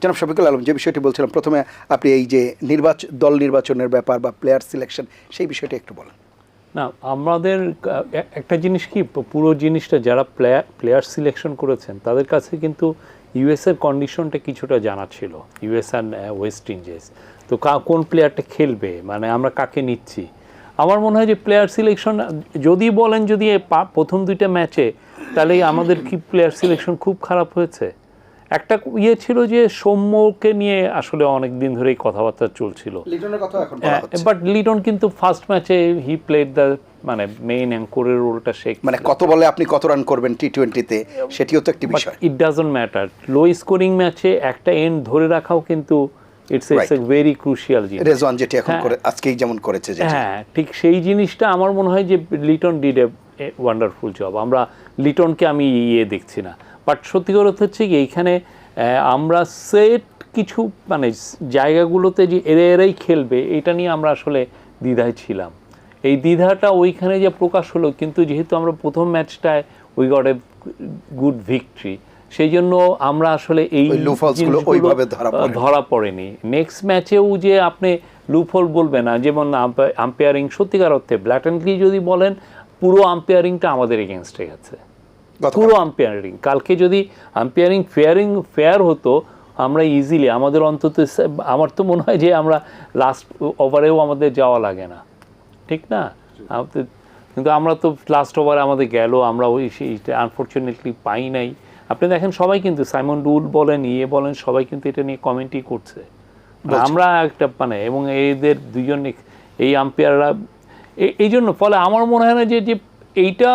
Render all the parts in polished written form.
জনাব শফিকুল আলম, যে বিষয়টি বলছিলাম প্রথমে, আপনি এই যে দল নির্বাচনের ব্যাপার বা প্লেয়ার সিলেকশন, সেই বিষয়টা একটু বলেন। না, আমাদের একটা জিনিস কি, পুরো জিনিসটা যারা প্লেয়ার সিলেকশন করেছেন তাদের কাছে কিন্তু ইউএসের কন্ডিশনটা কিছুটা জানা ছিল, ইউএস অ্যান্ড ওয়েস্ট ইন্ডিজ। তো কোন প্লেয়ারটা খেলবে, মানে আমরা কাকে নিচ্ছি। আমার মনে হয় যে প্লেয়ার সিলেকশন যদি বলেন, যদি প্রথম 2টা ম্যাচে, তাহলে আমাদের কি প্লেয়ার সিলেকশন খুব খারাপ হয়েছে। একটা ছিল যে সৌম্যকে নিয়ে আসলে অনেক দিন ধরেই কথাবার্তা চলছিল, বাট লিটন কিন্তু ফার্স্ট ম্যাচে হি প্লেড দ্য মানে মেইন অ্যাঙ্করের রোলটা মানে কত বলে আপনি কত রান করবেন টি-20-তে, সেটিও তো একটি বিষয়। It doesn't matter, low scoring ম্যাচে একটা এন্ড ধরে রাখাও কিন্তু ইটস এ ভেরি ক্রুশিয়াল জিনিস। রেজওয়ান যেটি এখন করে আজকেই যেমন করেছে, হ্যাঁ ঠিক সেই জিনিসটা আমার মনে হয় যে Liton did a wonderful job. আমরা লিটনকে আমি দেখছি না, বাট সত্যি কথা হচ্ছে কি এইখানে আমরা সেট কিছু মানে জায়গাগুলোতে যে এরাই খেলবে এটা নিয়ে আমরা আসলে দ্বিধায় ছিলাম। এই দ্বিধাটা ওইখানে যে প্রকাশ হলো, কিন্তু যেহেতু আমরা প্রথম ম্যাচটায় we got a good victory, সেই জন্য আমরা আসলে এই ধরা পড়েনি। নেক্সট ম্যাচেও যে আপনি লুফল বলবে না, যেমন আম্পায়ারিং সত্যিকার অর্থে ব্ল্যাটেন্টলি যদি বলেন, পুরো আম্পায়ারিংটা আমাদের এগেনস্টে গেছে, পুরো আম্পায়ারিং। কালকে যদি আম্পায়ারিং ফেয়ার হতো, আমরা ইজিলি আমাদের অন্তত, আমার তো মনে হয় যে আমরা লাস্ট ওভারেও আমাদের যাওয়া লাগে না, ঠিক না? কিন্তু আমরা তো লাস্ট ওভারে আমাদের গেল, আমরা ওই সেইটা আনফর্চুনেটলি পাই নাই। আপনি দেখেন সবাই কিন্তু সাইমন ডুল বলেন, বলেন, সবাই কিন্তু এটা নিয়ে কমেন্টই করছে। আমরা একটা মানে, এবং এদের দুজন এই আম্পায়াররা এই জন্য, ফলে আমার মনে হয় না যে এইটা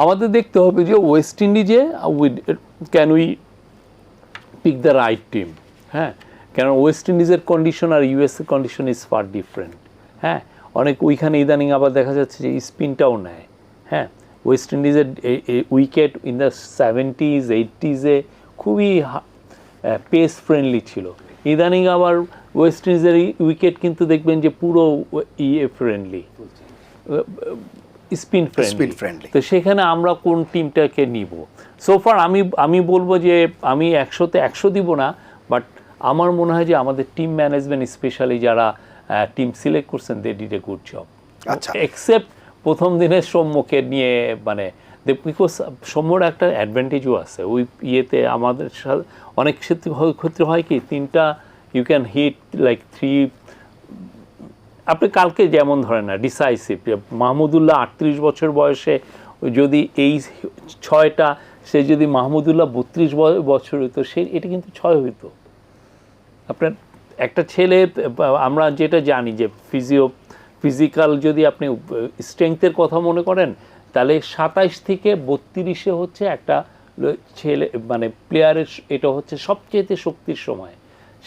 আমাদের দেখতে হবে যে ওয়েস্ট ইন্ডিজে can we pick the right team. হ্যাঁ, কেন ওয়েস্ট ইন্ডিজের কন্ডিশন আর ইউএসএর কন্ডিশন ইজ ফার ডিফারেন্ট। হ্যাঁ, অনেক ওইখানে ইদানিং আবার দেখা যাচ্ছে যে স্পিনটাও নেয়। হ্যাঁ, ওয়েস্ট ইন্ডিজের wicket in the 70s 80s খুবই পেস ফ্রেন্ডলি ছিল। ইদানিং আবার ওয়েস্ট ইন্ডিজের উইকেট কিন্তু দেখবেন যে পুরো ফ্রেন্ডলি, স্পিন ফ্রেন্ডলি। তো সেখানে আমরা কোন টিমটাকে নিব? সোফার আমি বলবো যে আমি 100-তে 100 দিব না, বাট আমার মনে হয় যে আমাদের টিম ম্যানেজমেন্ট, স্পেশালি যারা টিম সিলেক্ট করছেন, they did a good job. Except প্রথম দিনের সৌম্যকে নিয়ে, মানে বিকজ সৌম্যর একটা অ্যাডভান্টেজও আছে ওই ইয়েতে। আমাদের অনেক ক্ষেত্রে হয় কি, 3টা ইউ ক্যান হিট লাইক 3। আপনি কালকে যেমন ধরেন না ডিসাইসিভ, মাহমুদুল্লাহ 38 বছর বয়সে যদি এই 6টা, সে যদি মাহমুদুল্লাহ 32 বছর হইতো, এটা কিন্তু 6 হইতো। আপনার একটা ছেলে, আমরা যেটা জানি যে ফিজিক্যাল যদি আপনি স্ট্রেংথের কথা মনে করেন, তাহলে 27 থেকে 32 হচ্ছে একটা ছেলে, মানে প্লেয়ারের এটা হচ্ছে সবচেয়ে শক্তির সময়।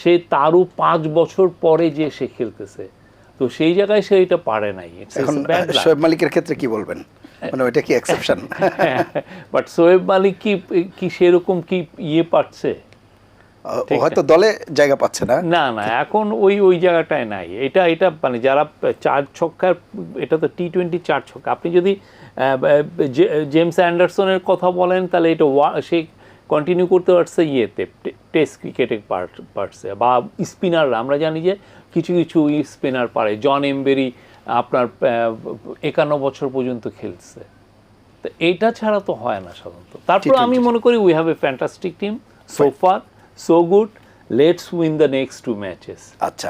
সে তারও 5 বছর পরে যে সে খেলতেছে, তো সেই জায়গায় সে এটা পারে নাই। শোয়েব মালিকের ক্ষেত্রে কি বলবেন, মানে ওইটা কি এক্সেপশন? বাট শোয়েব মালিক কি সেরকম কি পাচ্ছে? হয়তো দলে জায়গা পাচ্ছে না, না এখন ওই জায়গাটায় নাই। এটা মানে যারা 4 ছক্কার, এটা তো টি-20 4 ছক্কা। আপনি যদি জেমস অ্যান্ডারসনের কথা বলেন, তাহলে এটা সে কন্টিনিউ করতে পারছে টেস্ট ক্রিকেটে পারছে, বা স্পিনাররা আমরা জানি যে কিছু স্পিনার পারে। জন এমবেরি আপনার 51 বছর পর্যন্ত খেলছে, তো এইটা ছাড়া তো হয় না সাধারণত। তারপর আমি মনে করি we have a fantastic team so far, so good, let's win the next 2 matches. আচ্ছা,